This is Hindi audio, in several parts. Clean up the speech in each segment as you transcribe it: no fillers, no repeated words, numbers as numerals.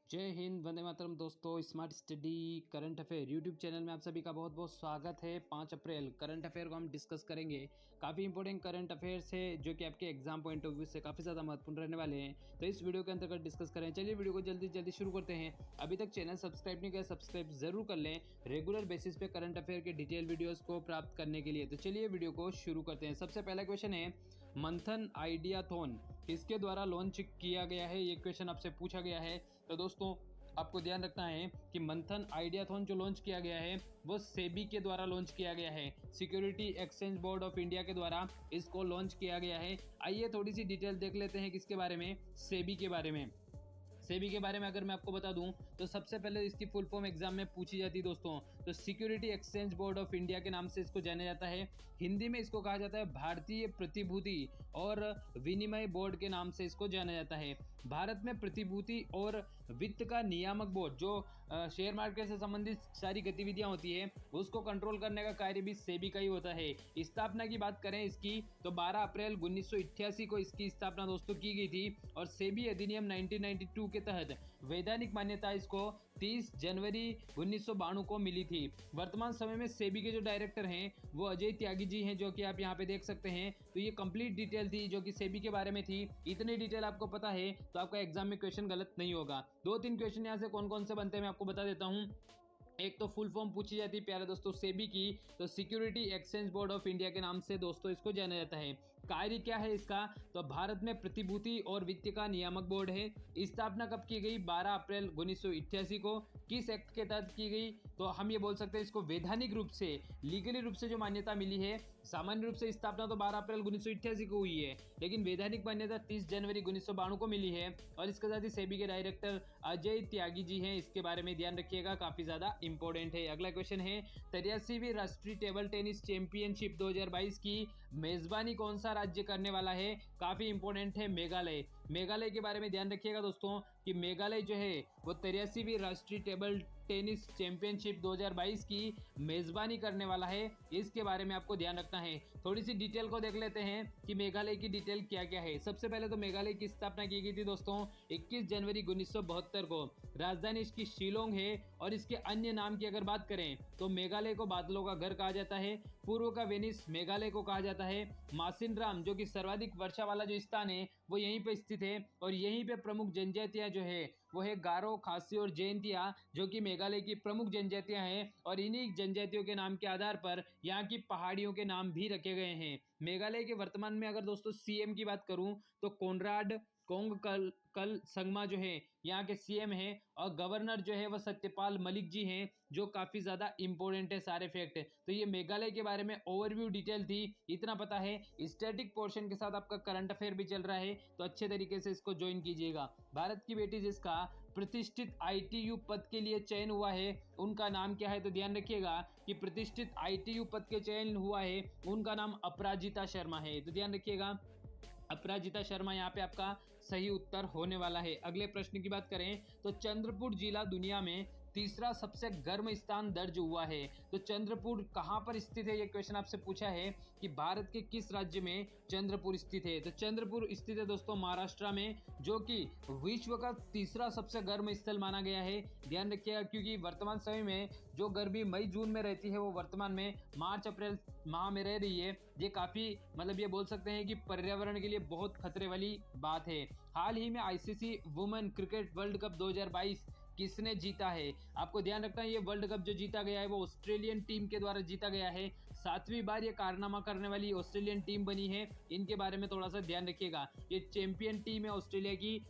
जय हिंद, वंदे मातरम। दोस्तों, smart study current affair YouTube channel में आप सभी का बहुत बहुत स्वागत है। 5 अप्रैल करंट अफेयर को हम डिस्कस करेंगे। काफ़ी इंपॉर्टेंट करंट अफेयर्स है जो कि आपके एग्जाम पॉइंट ऑफ व्यू से काफ़ी ज़्यादा महत्वपूर्ण रहने वाले हैं, तो इस वीडियो के अंतर्गत डिस्कस करें। चलिए वीडियो को जल्दी जल्दी शुरू करते हैं। अभी तक चैनल सब्सक्राइब नहीं किया, सब्सक्राइब जरूर कर लें रेगुलर बेसिस पे करंट अफेयर के डिटेल वीडियोज़ को प्राप्त करने के लिए। तो चलिए वीडियो को शुरू करते हैं। सबसे पहला क्वेश्चन है, मंथन आइडियाथॉन किसके द्वारा लॉन्च किया गया है? ये क्वेश्चन आपसे पूछा गया है। तो दोस्तों, आपको ध्यान रखना है कि मंथन आइडियाथॉन जो लॉन्च किया गया है वो सेबी के द्वारा लॉन्च किया गया है। Security exchange board of India के द्वारा इसको लॉन्च किया गया है। आइए थोड़ी सी डिटेल देख लेते हैं किसके बारे में, सेबी के बारे में। सेबी के बारे में अगर मैं आपको बता दूं तो सबसे पहले इसकी फुल फॉर्म एग्जाम में पूछी जाती है दोस्तों, तो security exchange board of India के नाम से इसको जाना जाता है। हिंदी में इसको कहा जाता है भारतीय प्रतिभूति और विनिमय बोर्ड के नाम से इसको जाना जाता है। भारत में प्रतिभूति और वित्त का नियामक बोर्ड जो शेयर मार्केट से संबंधित सारी गतिविधियां होती है उसको कंट्रोल करने का कार्य भी सेबी का ही होता है। स्थापना की बात करें इसकी तो 12 अप्रैल 1988 को इसकी स्थापना दोस्तों की गई थी और सेबी अधिनियम 1992 के तहत वैधानिक मान्यता इसको 30 जनवरी 1992 को मिली थी। वर्तमान समय में सेबी के जो डायरेक्टर हैं वो अजय त्यागी जी हैं, जो कि आप यहाँ पे देख सकते हैं। तो ये कंप्लीट डिटेल थी जो कि सेबी के बारे में थी। इतनी डिटेल आपको पता है तो आपका एग्जाम में क्वेश्चन गलत नहीं होगा। 2-3 क्वेश्चन यहाँ से कौन कौन से बनते हैं मैं आपको बता देता हूँ। एक तो फुल फॉर्म पूछी जाती है प्यारे दोस्तों सेबी की, तो security exchange board of India के नाम से दोस्तों इसको जाना जाता है। कार्य क्या है इसका, तो भारत में प्रतिभूति और वित्त का नियामक बोर्ड है। स्थापना कब की गई? 12 अप्रैल 1988 को। किस एक्ट के तहत की गई? तो हम ये बोल सकते हैं इसको वैधानिक रूप से, लीगली रूप से जो मान्यता मिली है। सामान्य रूप से स्थापना तो 12 अप्रैल 1988 को हुई है, लेकिन वैधानिक मान्यता 30 जनवरी 1992 को मिली है। और इसके साथ ही सेबी के डायरेक्टर अजय त्यागी जी हैं, इसके बारे में ध्यान रखिएगा, काफी ज्यादा इंपॉर्टेंट है। अगला क्वेश्चन है, 83वीं राष्ट्रीय टेबल टेनिस चैंपियनशिप 2022 की मेजबानी कौन सा राज्य करने वाला है? काफी इंपॉर्टेंट है, मेघालय। मेघालय के बारे में ध्यान रखिएगा दोस्तों कि मेघालय जो है वो 83वीं राष्ट्रीय टेबल टेनिस चैंपियनशिप 2022 की मेजबानी करने वाला है। इसके बारे में आपको ध्यान रखना है। थोड़ी सी डिटेल को देख लेते हैं कि मेघालय की डिटेल क्या क्या है। सबसे पहले तो मेघालय की स्थापना की गई थी दोस्तों 21 जनवरी 1972 को। राजधानी इसकी शिलोंग है और इसके अन्य नाम की अगर बात करें तो मेघालय को बादलों का घर कहा जाता है। पूर्व का वेनिस मेघालय को कहा जाता है। मासिनराम जो कि सर्वाधिक वर्षा वाला जो स्थान है वो यहीं पे स्थित है और यहीं पे प्रमुख जनजातियां जो है वो है गारो, खासी और जयंतिया, जो कि मेघालय की प्रमुख जनजातियां हैं। और इन्हीं जनजातियों के नाम के आधार पर यहाँ की पहाड़ियों के नाम भी रखे गए हैं। मेघालय के वर्तमान में अगर दोस्तों सीएम की बात करूं तो कोनराड कल संगमा जो है यहाँ के सीएम हैं और गवर्नर जो है वह सत्यपाल मलिक जी हैं, जो काफ़ी ज़्यादा इंपॉर्टेंट है सारे फैक्ट। तो ये मेघालय के बारे में ओवरव्यू डिटेल थी, इतना पता है। स्टैटिक पोर्शन के साथ आपका करंट अफेयर भी चल रहा है, तो अच्छे तरीके से इसको ज्वाइन कीजिएगा। भारत की बेटी जिसका प्रतिष्ठित आईटीयू पद के लिए चयन हुआ है उनका नाम क्या है? तो ध्यान रखिएगा कि प्रतिष्ठित आईटीयू पद के चयन हुआ है उनका नाम अपराजिता शर्मा है। तो ध्यान रखिएगा, अपराजिता शर्मा यहाँ पे आपका सही उत्तर होने वाला है। अगले प्रश्न की बात करें तो चंद्रपुर जिला दुनिया में तीसरा सबसे गर्म स्थान दर्ज हुआ है। तो चंद्रपुर कहाँ पर स्थित है? ये क्वेश्चन आपसे पूछा है कि भारत के किस राज्य में चंद्रपुर स्थित है। तो चंद्रपुर स्थित है दोस्तों महाराष्ट्र में, जो कि विश्व का तीसरा सबसे गर्म स्थल माना गया है। ध्यान रखिएगा क्योंकि वर्तमान समय में जो गर्मी मई जून में रहती है वो वर्तमान में मार्च अप्रैल माह में रह रही है। ये काफी मतलब ये बोल सकते हैं कि पर्यावरण के लिए बहुत खतरे वाली बात है। हाल ही में ICC women cricket world cup 2022 किसने जीता है? आपको ध्यान रखना है ये वर्ल्ड कप जो जीता गया है वो ऑस्ट्रेलियन टीम के द्वारा जीता गया है। 7वीं बार ये कारनामा करने वाली ऑस्ट्रेलियन टीम बनी है। इनके बारे में थोड़ा सा ध्यान रखिएगा। ये चैंपियन टीम है ऑस्ट्रेलिया की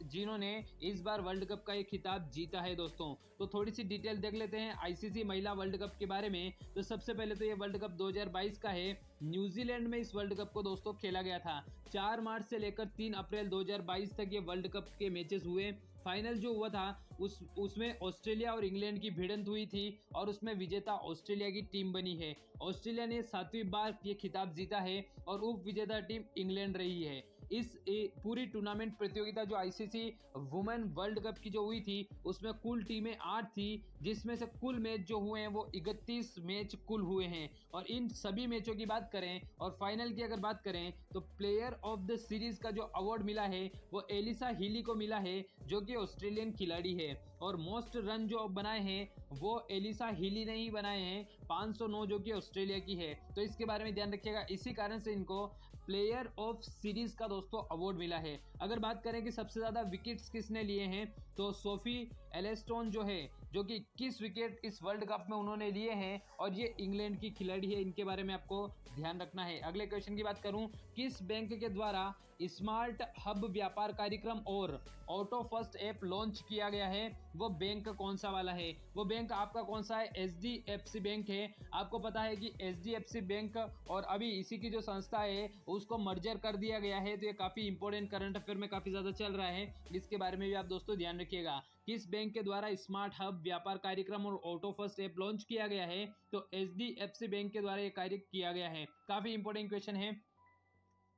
जिन्होंने इस बार वर्ल्ड कप का ये खिताब जीता है दोस्तों। तो थोड़ी सी डिटेल देख लेते हैं आईसीसी महिला वर्ल्ड कप के बारे में। तो सबसे पहले तो ये वर्ल्ड कप 2022 का है। न्यूजीलैंड में इस वर्ल्ड कप को दोस्तों खेला गया था। 4 मार्च से लेकर 3 अप्रैल 2022 तक ये वर्ल्ड कप के मैचेस हुए। फाइनल जो हुआ था उसमें ऑस्ट्रेलिया और इंग्लैंड की भिड़ंत हुई थी और उसमें विजेता ऑस्ट्रेलिया की टीम बनी है। ऑस्ट्रेलिया ने 7वीं बार ये खिताब जीता है और उप विजेता टीम इंग्लैंड रही है। इस पूरी टूर्नामेंट प्रतियोगिता जो आईसीसी वुमेन वर्ल्ड कप की जो हुई थी उसमें कुल टीमें 8 थी, जिसमें से कुल मैच जो हुए हैं वो 31 मैच कुल हुए हैं। और इन सभी मैचों की बात करें और फाइनल की अगर बात करें तो प्लेयर ऑफ द सीरीज का जो अवार्ड मिला है वो एलिसा हीली को मिला है, जो कि ऑस्ट्रेलियन खिलाड़ी है। और मोस्ट रन जो बनाए हैं वो एलिसा हीली ने ही बनाए हैं, 509, जो कि ऑस्ट्रेलिया की है। तो इसके बारे में ध्यान रखिएगा, इसी कारण से इनको प्लेयर ऑफ सीरीज का दोस्तों अवार्ड मिला है। अगर बात करें कि सबसे ज्यादा विकेट्स किसने लिए हैं तो सोफी एलेस्टोन जो है, जो कि 21 विकेट इस वर्ल्ड कप में उन्होंने लिए हैं और ये इंग्लैंड की खिलाड़ी है, इनके बारे में आपको ध्यान रखना है। अगले क्वेश्चन की बात करूं, किस बैंक के द्वारा स्मार्ट हब व्यापार कार्यक्रम और ऑटो फर्स्ट ऐप लॉन्च किया गया है, वो बैंक कौन सा वाला है? वो बैंक आपका कौन सा है? एचडीएफसी बैंक है। आपको पता है कि एचडीएफसी बैंक और अभी इसी की जो संस्था है उसको मर्जर कर दिया गया है, तो ये काफी इंपॉर्टेंट करंट अफेयर में काफी ज्यादा चल रहा है, इसके बारे में भी आप दोस्तों ध्यान रखिएगा। किस बैंक के द्वारा स्मार्ट हब व्यापार कार्यक्रम और ऑटो फर्स्ट ऐप लॉन्च किया गया है? तो एचडीएफसी बैंक के द्वारा ये कार्य किया गया है। काफी इंपॉर्टेंट क्वेश्चन है।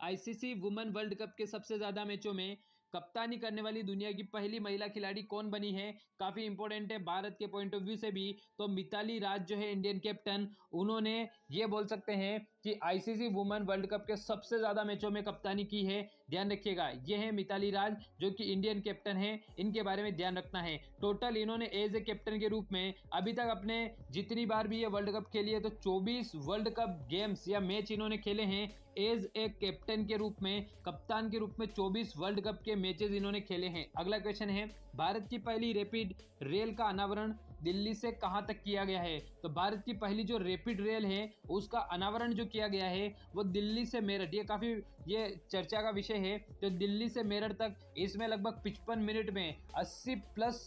आईसीसी वुमेन वर्ल्ड कप के सबसे ज्यादा मैचों में कप्तानी करने वाली दुनिया की पहली महिला खिलाड़ी कौन बनी है? काफी इंपॉर्टेंट है भारत के पॉइंट ऑफ व्यू से भी। तो मिताली राज जो है इंडियन कैप्टन, उन्होंने ये बोल सकते हैं कि आईसीसी वुमेन वर्ल्ड कप के सबसे ज्यादा मैचों में कप्तानी की है। ध्यान रखिएगा, ये है मिताली राज जो कि इंडियन कैप्टन है, इनके बारे में ध्यान रखना है। टोटल इन्होंने एज ए कैप्टन के रूप में अभी तक अपने जितनी बार भी ये वर्ल्ड कप खेली है तो 24 वर्ल्ड कप गेम्स या मैच इन्होंने खेले हैं एज ए कैप्टन के रूप में, कप्तान के रूप में 24 वर्ल्ड कप के मैचेस इन्होंने खेले हैं। अगला क्वेश्चन है, भारत की पहली रैपिड रेल का अनावरण दिल्ली से कहां तक किया गया है? तो भारत की पहली जो रैपिड रेल है उसका अनावरण जो किया गया है वो दिल्ली से मेरठ, ये काफी ये चर्चा का विषय है। तो दिल्ली से मेरठ तक इसमें लगभग 55 मिनट में 80+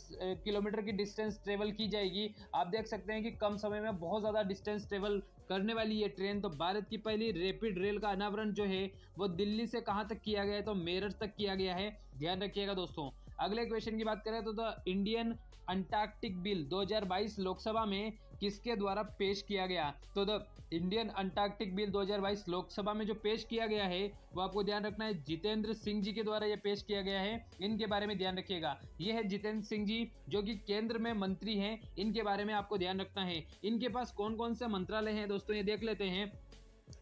किलोमीटर की डिस्टेंस ट्रेवल की जाएगी। आप देख सकते हैं कि कम समय में बहुत ज्यादा डिस्टेंस ट्रेवल करने वाली ये ट्रेन। तो भारत की पहली रैपिड रेल का अनावरण जो है वो दिल्ली से कहां तक किया गया है? तो मेरठ तक किया गया है, ध्यान रखिएगा दोस्तों। अगले क्वेश्चन की बात करें तो the Indian Antarctic bill 2022 Lok Sabha में किसके द्वारा पेश किया गया? तो the Indian Antarctic bill 2022 Lok Sabha में जो पेश किया गया है वो आपको ध्यान रखना है जितेंद्र सिंह जी के द्वारा ये पेश किया गया है, इनके बारे में ध्यान रखिएगा। ये है जितेंद्र सिंह जी जो कि केंद्र में मंत्री हैं, इनके बारे में आपको ध्यान रखना है। इनके पास कौन कौन से मंत्रालय हैं दोस्तों ये देख लेते हैं।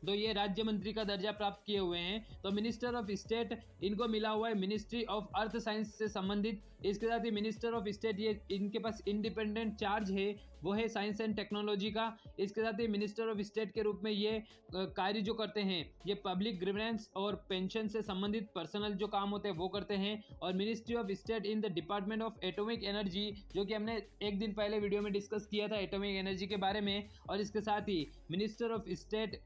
तो ये राज्य मंत्री का दर्जा प्राप्त किए हुए हैं। तो मिनिस्टर ऑफ स्टेट इनको मिला हुआ है मिनिस्ट्री ऑफ अर्थ साइंस से संबंधित। इसके साथ ही मिनिस्टर ऑफ स्टेट ये इनके पास इंडिपेंडेंट चार्ज है वो है साइंस एंड टेक्नोलॉजी का। इसके साथ ही मिनिस्टर ऑफ स्टेट के रूप में ये कार्य जो करते हैं ये पब्लिक ग्रीवेंस और पेंशन से संबंधित पर्सनल जो काम होते हैं वो करते हैं। और ministry of state in the department of atomic energy, जो कि हमने एक दिन पहले वीडियो में डिस्कस किया था एटॉमिक एनर्जी के बारे में। और इसके साथ ही minister of state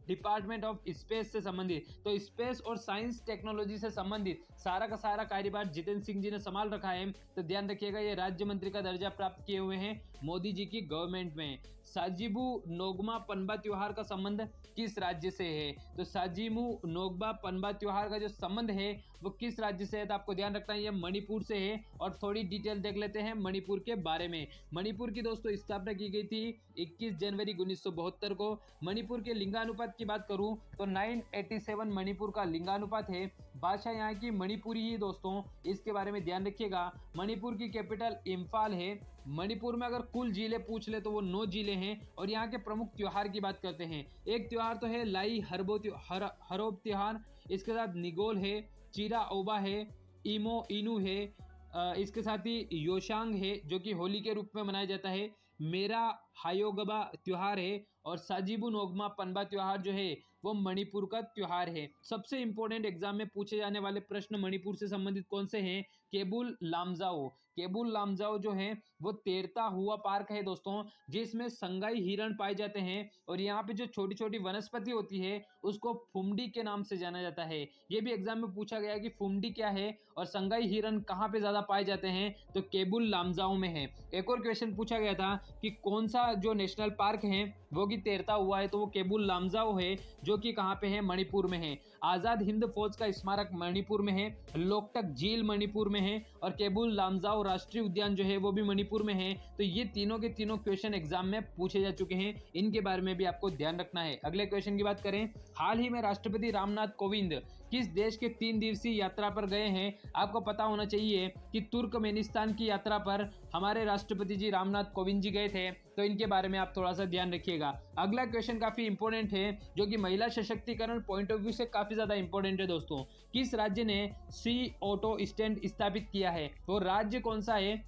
department of space से संबंधित, तो स्पेस और साइंस टेक्नोलॉजी से संबंधित सारा का सारा कार्यभार जितेंद्र सिंह जी ने संभाल रखा है। तो ध्यान रखिएगा ये राज्य मंत्री का दर्जा प्राप्त किए हुए हैं मोदी जी की गवर्नमेंट में। साजिबू नोगमा पनबा त्योहार का संबंध किस राज्य से है? तो साजिबू नोगमा पनबा त्योहार का जो संबंध है वो किस राज्य से है? तो आपको ध्यान रखना है ये मणिपुर से है। और थोड़ी डिटेल देख लेते हैं मणिपुर के बारे में। मणिपुर की दोस्तों स्थापना की गई थी 21 जनवरी 1972 को। मणिपुर के लिंगानुपात की बात करूं तो 987 मणिपुर का लिंगानुपात है। भाषा यहाँ की मणिपुरी ही दोस्तों, इसके बारे में ध्यान रखिएगा। मणिपुर की कैपिटल इम्फाल है। मणिपुर में अगर कुल जिले पूछ ले तो वो 9 जिले हैं। और यहाँ के प्रमुख त्योहार की बात करते हैं। एक त्योहार तो है लाई हरोब त्योहार, इसके साथ निगोल है, चिरा ओबा है, इमो इनू है, इसके साथ ही योशांग है जो कि होली के रूप में मनाया जाता है, मेरा हायोगबा त्योहार है। और साजिबू नोगमा पनबा त्योहार जो है वो मणिपुर का त्योहार है। सबसे इंपॉर्टेंट एग्जाम में पूछे जाने वाले प्रश्न मणिपुर से संबंधित कौन से हैं? केबुल लामजाओ। केबुल लामजाओ जो है वो तैरता हुआ पार्क है दोस्तों, जिसमें संगाई हिरण पाए जाते हैं। और यहाँ पे जो छोटी छोटी वनस्पति होती है उसको फुमडी के नाम से जाना जाता है। ये भी एग्जाम में पूछा गया कि फुमडी क्या है और संगाई हिरण कहाँ पे ज्यादा पाए जाते हैं? तो केबुल लामजाओ में है। एक और क्वेश्चन पूछा गया था कि कौन सा जो नेशनल पार्क है वो कि तैरता हुआ है, तो वो केबुल लामजाओ है जो कि कहाँ पे है? मणिपुर में है। आजाद हिंद फौज का स्मारक मणिपुर में है। लोकटक झील मणिपुर में है। और केबुल लामजाओ राष्ट्रीय उद्यान जो है वो भी मणिपुर में है। तो ये तीनों के तीनों क्वेश्चन एग्जाम में पूछे जा चुके हैं, इनके बारे में भी आपको ध्यान रखना है। अगले क्वेश्चन की बात करें, हाल ही में राष्ट्रपति रामनाथ कोविंद किस देश के 3 दिवसीय यात्रा पर गए हैं? आपको पता होना चाहिए कि तुर्कमेनिस्तान की यात्रा पर हमारे राष्ट्रपति जी रामनाथ कोविंद जी गए थे, तो इनके बारे में आप थोड़ा सा ध्यान रखिएगा। अगला क्वेश्चन काफी इंपॉर्टेंट है, जो कि महिला सशक्तिकरण पॉइंट ऑफ व्यू से काफी ज्यादा इंपॉर्टेंट है दोस्तों। किस राज्य ने सी ऑटो स्टैंड स्थापित किया है? वो राज्य कौन सा है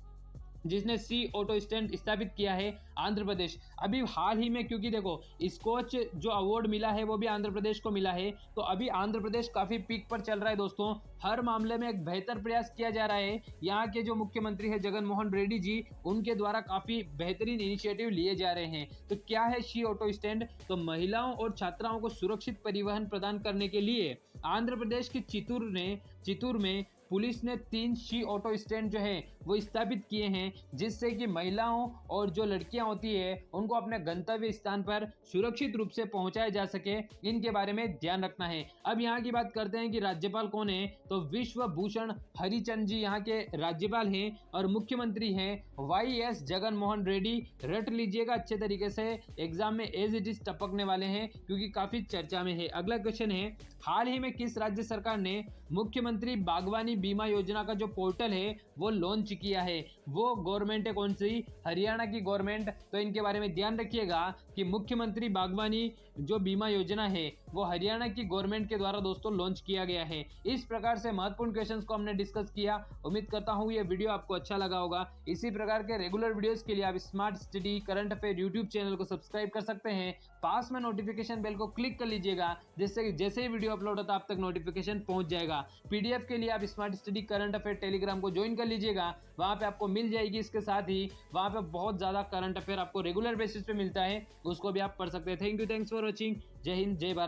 जिसने सी ऑटो स्टैंड स्थापित किया है? आंध्र प्रदेश। अभी हाल ही में, क्योंकि देखो स्कॉच जो अवार्ड मिला है वो भी आंध्र प्रदेश को मिला है, तो अभी आंध्र प्रदेश काफी पीक पर चल रहा है दोस्तों। हर मामले में एक बेहतर प्रयास किया जा रहा है। यहाँ के जो मुख्यमंत्री है जगन मोहन रेड्डी जी, उनके द्वारा काफी बेहतरीन इनिशिएटिव लिए जा रहे हैं। तो क्या है सी ऑटो स्टैंड? तो महिलाओं और छात्राओं को सुरक्षित परिवहन प्रदान करने के लिए आंध्र प्रदेश के चित्तूर में पुलिस ने 3 सी ऑटो स्टैंड जो है वो स्थापित किए हैं, जिससे कि महिलाओं और जो लड़कियां होती है उनको अपने गंतव्य स्थान पर सुरक्षित रूप से पहुंचाया जा सके। इनके बारे में ध्यान रखना है। अब यहाँ की बात करते हैं कि राज्यपाल कौन है, तो विश्व भूषण हरिचंद जी यहाँ के राज्यपाल हैं और मुख्यमंत्री हैं YS जगन मोहन रेड्डी। रट लीजिएगा अच्छे तरीके से, एग्जाम में एज इट इज टपकने वाले हैं क्योंकि काफी चर्चा में है। अगला क्वेश्चन है, हाल ही में किस राज्य सरकार ने मुख्यमंत्री बागवानी बीमा योजना का जो पोर्टल है वो लॉन्च किया है? वो गवर्नमेंट है कौन सी? हरियाणा की गवर्नमेंट। तो इनके बारे में ध्यान रखिएगा कि मुख्यमंत्री बागवानी जो बीमा योजना है वो हरियाणा की गवर्नमेंट के द्वारा दोस्तों लॉन्च किया गया है। इस प्रकार से महत्वपूर्ण क्वेश्चंस को हमने डिस्कस किया। उम्मीद करता हूँ ये वीडियो आपको अच्छा लगा होगा। इसी प्रकार के रेगुलर वीडियोस के लिए आप smart study current affair YouTube channel को सब्सक्राइब कर सकते हैं। पास में नोटिफिकेशन बेल को क्लिक कर लीजिएगा, जिससे जैसे ही वीडियो अपलोड होता है आप तक नोटिफिकेशन पहुंच जाएगा। PDF के लिए आप smart study current affair Telegram को ज्वाइन कर लीजिएगा, वहां पे आपको मिल जाएगी। इसके साथ ही वहां पे बहुत ज्यादा करंट अफेयर आपको रेगुलर बेसिस पे मिलता है, उसको भी आप पढ़ सकते हैं। Thanks for watching. जय हिंद, जय भारत।